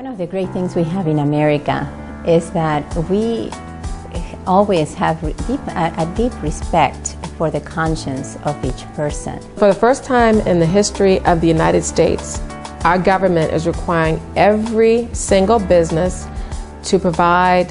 One of the great things we have in America is that we always have a deep respect for the conscience of each person. For the first time in the history of the United States, our government is requiring every single business to provide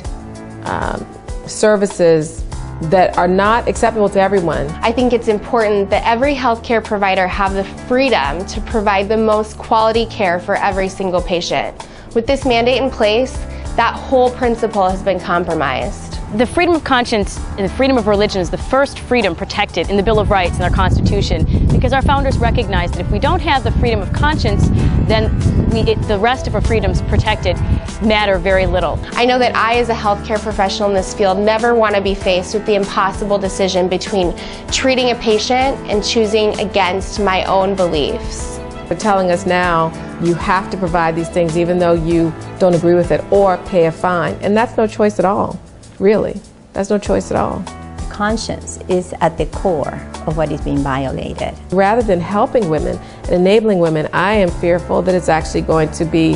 services that are not acceptable to everyone. I think it's important that every healthcare provider have the freedom to provide the most quality care for every single patient. With this mandate in place, that whole principle has been compromised. The freedom of conscience and the freedom of religion is the first freedom protected in the Bill of Rights and our Constitution, because our founders recognized that if we don't have the freedom of conscience, then the rest of our freedoms protected matter very little. I know that I, as a healthcare professional in this field, never want to be faced with the impossible decision between treating a patient and choosing against my own beliefs. They're telling us now, you have to provide these things even though you don't agree with it, or pay a fine. And that's no choice at all. Really, that's no choice at all. Conscience is at the core of what is being violated. Rather than helping women and enabling women, I am fearful that it's actually going to be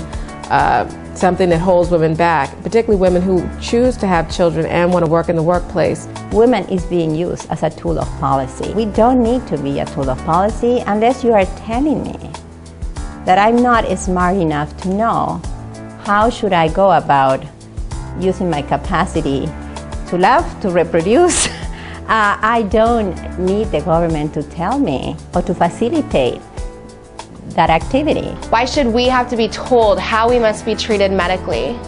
something that holds women back, particularly women who choose to have children and want to work in the workplace. Women is being used as a tool of policy. We don't need to be a tool of policy unless you are telling me that I'm not smart enough to know how should I go about using my capacity to love, to reproduce. I don't need the government to tell me or to facilitate that activity. Why should we have to be told how we must be treated medically?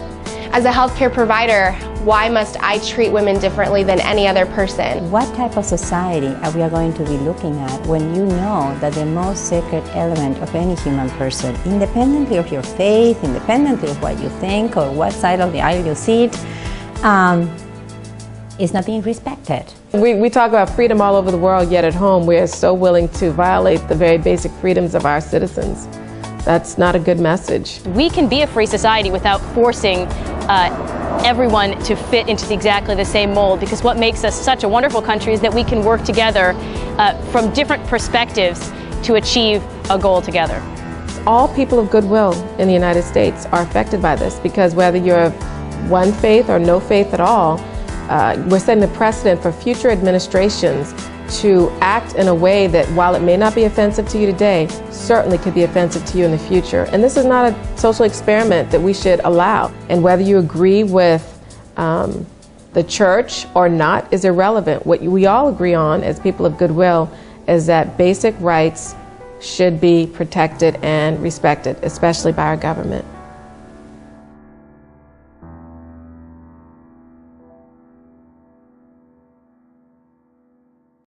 As a healthcare provider, why must I treat women differently than any other person? What type of society are we going to be looking at when you know that the most sacred element of any human person, independently of your faith, independently of what you think or what side of the aisle you sit, is not being respected? We talk about freedom all over the world, yet at home we are so willing to violate the very basic freedoms of our citizens. That's not a good message. We can be a free society without forcing everyone to fit into exactly the same mold, because what makes us such a wonderful country is that we can work together from different perspectives to achieve a goal together. All people of goodwill in the United States are affected by this, because whether you're of one faith or no faith at all, we're setting a precedent for future administrations to act in a way that, while it may not be offensive to you today, certainly could be offensive to you in the future. And this is not a social experiment that we should allow. And whether you agree with the church or not is irrelevant. What we all agree on as people of goodwill is that basic rights should be protected and respected, especially by our government.